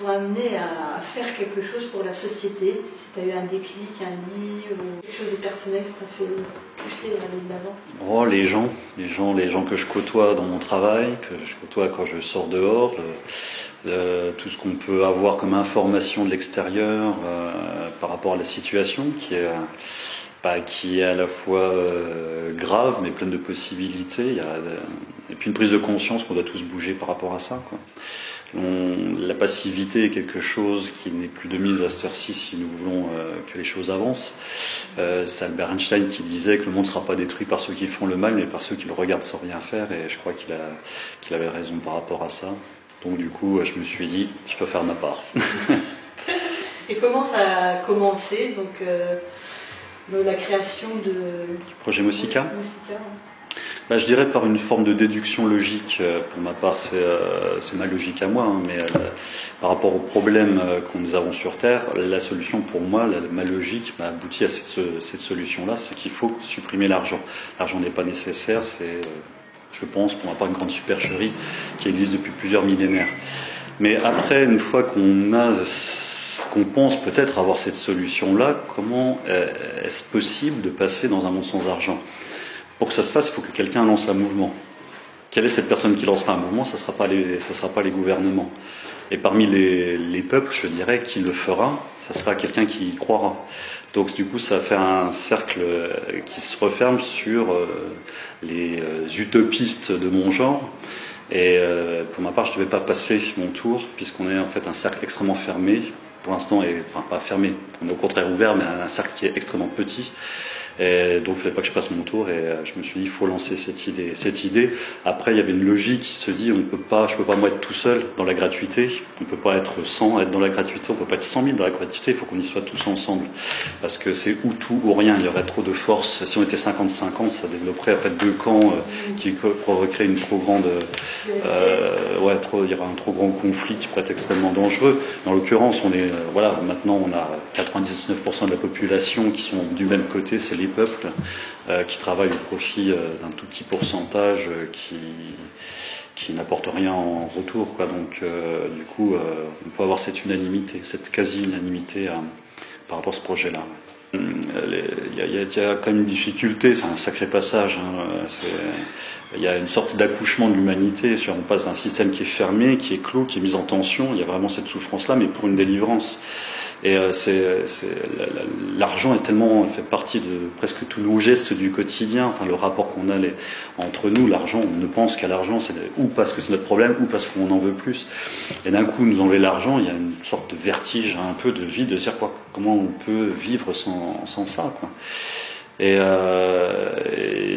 t'ont amené à faire quelque chose pour la société? Si tu as eu un déclic, un livre, quelque chose de personnel qui t'a fait pousser à aller de l'avant? Oh, les gens que je côtoie dans mon travail, que je côtoie quand je sors dehors, tout ce qu'on peut avoir comme information de l'extérieur par rapport à la situation qui est à la fois grave mais pleine de possibilités. Et puis une prise de conscience qu'on doit tous bouger par rapport à ça, quoi. La passivité est quelque chose qui n'est plus de mise à cette heure-ci si nous voulons que les choses avancent. C'est Albert Einstein qui disait que le monde ne sera pas détruit par ceux qui font le mal mais par ceux qui le regardent sans rien faire, et je crois qu'il avait raison par rapport à ça. Donc du coup, je me suis dit, je peux faire ma part. Et comment ça a commencé, donc la création du projet Mosika? Je dirais par une forme de déduction logique. Pour ma part, c'est ma logique à moi, mais par rapport aux problèmes que nous avons sur Terre, la solution pour moi, ma logique m'a abouti à cette solution-là, c'est qu'il faut supprimer l'argent. L'argent n'est pas nécessaire, je pense, pour ma part, une grande supercherie qui existe depuis plusieurs millénaires. Mais après, une fois qu'on pense peut-être avoir cette solution-là, comment est-ce possible de passer dans un monde sans argent? Pour que ça se fasse, il faut que quelqu'un lance un mouvement. Quelle est cette personne qui lancera un mouvement? Ça sera pas les gouvernements. Et parmi les peuples, je dirais, qui le fera, ça sera quelqu'un qui y croira. Donc du coup, ça va faire un cercle qui se referme sur les utopistes de mon genre. Et pour ma part, je ne devais pas passer mon tour, puisqu'on est en fait un cercle extrêmement fermé. Pour l'instant, enfin pas fermé, on est au contraire ouvert, mais un cercle qui est extrêmement petit. Et donc il ne fallait pas que je passe mon tour, et je me suis dit il faut lancer cette idée. Après il y avait une logique qui se dit je peux pas moi être tout seul dans la gratuité, on peut pas être 100 être dans la gratuité, on peut pas être 100 000 dans la gratuité, il faut qu'on y soit tous ensemble, parce que c'est ou tout ou rien, il y aurait trop de force. Si on était 50-50, ça développerait en fait deux camps qui provoqueraient une trop grande il y aura un trop grand conflit qui pourrait être extrêmement dangereux. Dans l'occurrence on est maintenant on a 99% de la population qui sont du même côté, c'est les peuples qui travaillent au profit d'un tout petit pourcentage qui n'apporte rien en retour, quoi. Donc du coup on peut avoir cette unanimité, cette quasi-unanimité par rapport à ce projet-là. Il y a quand même une difficulté, c'est un sacré passage, il y a une sorte d'accouchement de l'humanité. On passe d'un système qui est fermé, qui est clos, qui est mis en tension. Il y a vraiment cette souffrance-là, mais pour une délivrance. Et l'argent fait partie de presque tous nos gestes du quotidien. Enfin, le rapport qu'on a entre nous, l'argent, on ne pense qu'à l'argent, c'est ou parce que c'est notre problème, ou parce qu'on en veut plus. Et d'un coup, nous enlever l'argent, il y a une sorte de vertige, un peu de vide, de dire comment on peut vivre sans ça, quoi. Et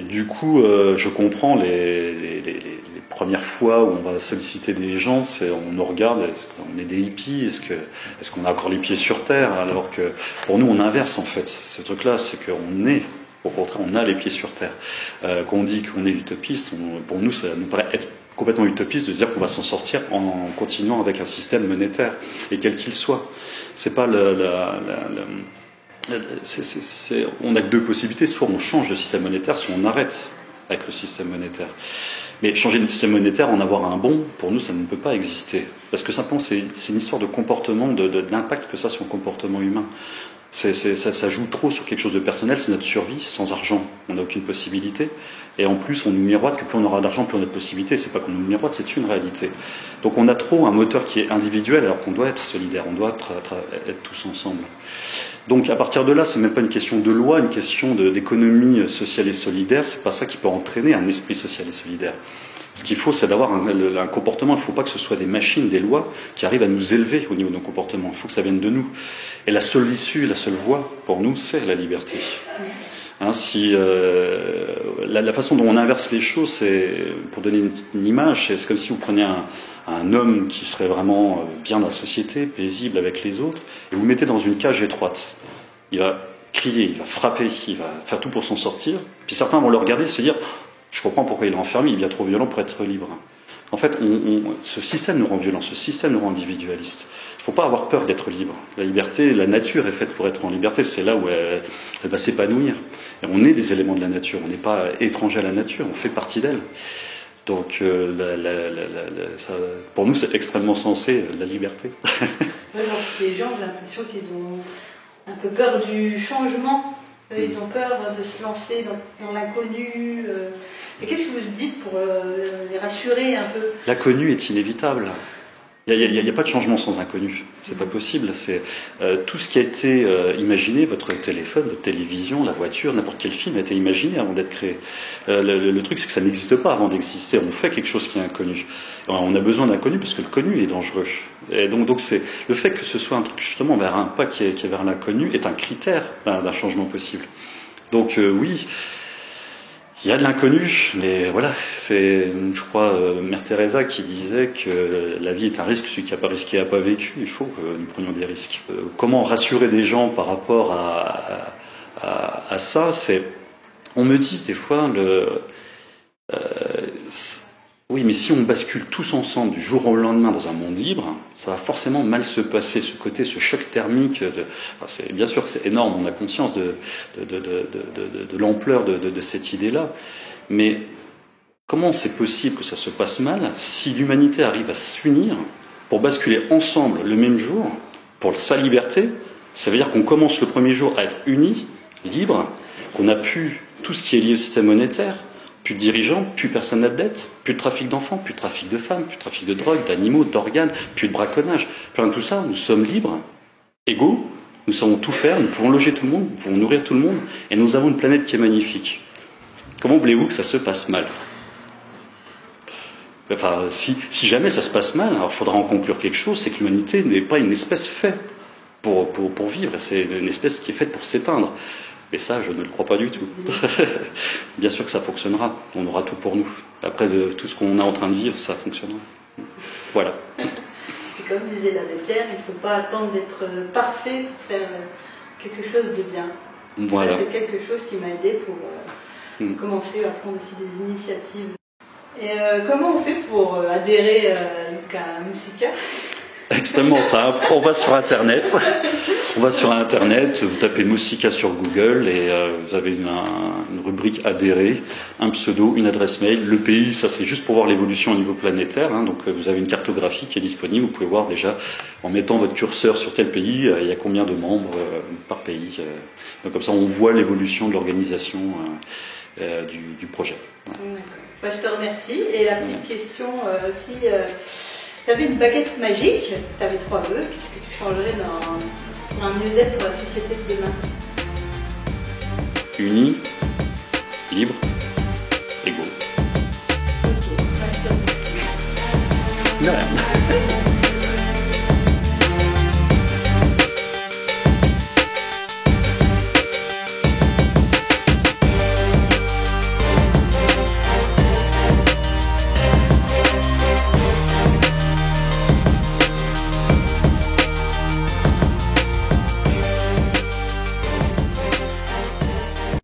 du coup, je comprends les premières fois où on va solliciter des gens, on nous regarde, est-ce qu'on est des hippies, est-ce qu'on a encore les pieds sur terre, alors que pour nous on inverse en fait. Ce truc-là, c'est au contraire, on a les pieds sur terre. Quand on dit qu'on est utopiste, pour nous ça nous paraît être complètement utopiste de dire qu'on va s'en sortir en continuant avec un système monétaire, et quel qu'il soit. C'est pas on n'a que deux possibilités, soit on change de système monétaire, soit on arrête avec le système monétaire. Mais changer de système monétaire, en avoir un bon, pour nous ça ne peut pas exister. Parce que simplement c'est une histoire de comportement, d'impact que ça sur le comportement humain. Ça joue trop sur quelque chose de personnel, c'est notre survie. Sans argent, on n'a aucune possibilité. Et en plus, on nous miroite que plus on aura d'argent, plus on a de possibilités. C'est pas qu'on nous miroite, c'est une réalité. Donc on a trop un moteur qui est individuel, alors qu'on doit être solidaire, on doit être tous ensemble. Donc à partir de là, c'est même pas une question de loi, une question d'économie sociale et solidaire. C'est pas ça qui peut entraîner un esprit social et solidaire. Ce qu'il faut, c'est d'avoir un comportement. Il ne faut pas que ce soit des machines, des lois qui arrivent à nous élever au niveau de nos comportements. Il faut que ça vienne de nous. Et la seule issue, la seule voie pour nous, c'est la liberté. La façon dont on inverse les choses, c'est, pour donner une image, c'est comme si vous preniez un homme qui serait vraiment bien dans la société, paisible avec les autres, et vous le mettez dans une cage étroite. Il va crier, il va frapper, il va faire tout pour s'en sortir. Puis certains vont le regarder et se dire « Je comprends pourquoi il est enfermé, il est bien trop violent pour être libre. » En fait, ce système nous rend violents, ce système nous rend individualistes. Il ne faut pas avoir peur d'être libre. La liberté, la nature est faite pour être en liberté, c'est là où elle va s'épanouir. Et on est des éléments de la nature, on n'est pas étranger à la nature, on fait partie d'elle. Donc, pour nous, c'est extrêmement sensé, la liberté. Ouais, les gens, j'ai l'impression qu'ils ont un peu peur du changement. Ils ont peur de se lancer dans l'inconnu. Et qu'est-ce que vous dites pour les rassurer un peu? L'inconnu est inévitable. Il n'y a pas de changement sans inconnu. C'est pas possible. C'est tout ce qui a été imaginé, votre téléphone, votre télévision, la voiture, n'importe quel film a été imaginé avant d'être créé. Le truc, c'est que ça n'existe pas avant d'exister. On fait quelque chose qui est inconnu. On a besoin d'inconnu parce que le connu est dangereux. Et donc c'est le fait que ce soit un truc justement vers un pas qui est vers l'inconnu est un critère d'un changement possible. Donc oui. Il y a de l'inconnu, mais voilà, c'est, je crois, Mère Teresa qui disait que la vie est un risque, celui qui n'a pas risqué n'a pas vécu, il faut que nous prenions des risques. Comment rassurer des gens par rapport à ça, c'est, on me dit des fois, oui, mais si on bascule tous ensemble du jour au lendemain dans un monde libre, ça va forcément mal se passer. Ce choc thermique, bien sûr, c'est énorme. On a conscience de l'ampleur de cette idée-là. Mais comment c'est possible que ça se passe mal si l'humanité arrive à s'unir pour basculer ensemble le même jour pour sa liberté? Ça veut dire qu'on commence le premier jour à être unis, libres, qu'on a pu tout ce qui est lié au système monétaire. Plus de dirigeants, plus personne n'a de dette, plus de trafic d'enfants, plus de trafic de femmes, plus de trafic de drogue, d'animaux, d'organes, plus de braconnage. Plein de tout ça, nous sommes libres, égaux, nous savons tout faire, nous pouvons loger tout le monde, nous pouvons nourrir tout le monde, et nous avons une planète qui est magnifique. Comment voulez-vous que ça se passe mal? Enfin, si jamais ça se passe mal, alors il faudra en conclure quelque chose, c'est que l'humanité n'est pas une espèce faite pour vivre, c'est une espèce qui est faite pour s'éteindre. Et ça, je ne le crois pas du tout. Bien sûr que ça fonctionnera. On aura tout pour nous. Après, de tout ce qu'on est en train de vivre, ça fonctionnera. Voilà. Et comme disait l'abbé Pierre, il ne faut pas attendre d'être parfait pour faire quelque chose de bien. Voilà. Ça, c'est quelque chose qui m'a aidé pour commencer à prendre aussi des initiatives. Et comment on fait pour adhérer à Musica? Extrêmement simple. On va sur Internet. Vous tapez Musica sur Google et vous avez une rubrique adhérer, un pseudo, une adresse mail. Le pays, ça c'est juste pour voir l'évolution au niveau planétaire. Donc vous avez une cartographie qui est disponible. Vous pouvez voir déjà en mettant votre curseur sur tel pays, il y a combien de membres par pays. Donc comme ça, on voit l'évolution de l'organisation du projet. Bah, je te remercie. Et la petite question aussi. Tu avais une baguette magique, tu avais 3 vœux, qu'est-ce que tu changerais dans un mieux-être pour la société de demain? Unis, libre, égaux. Ok, je te remercie. De rien.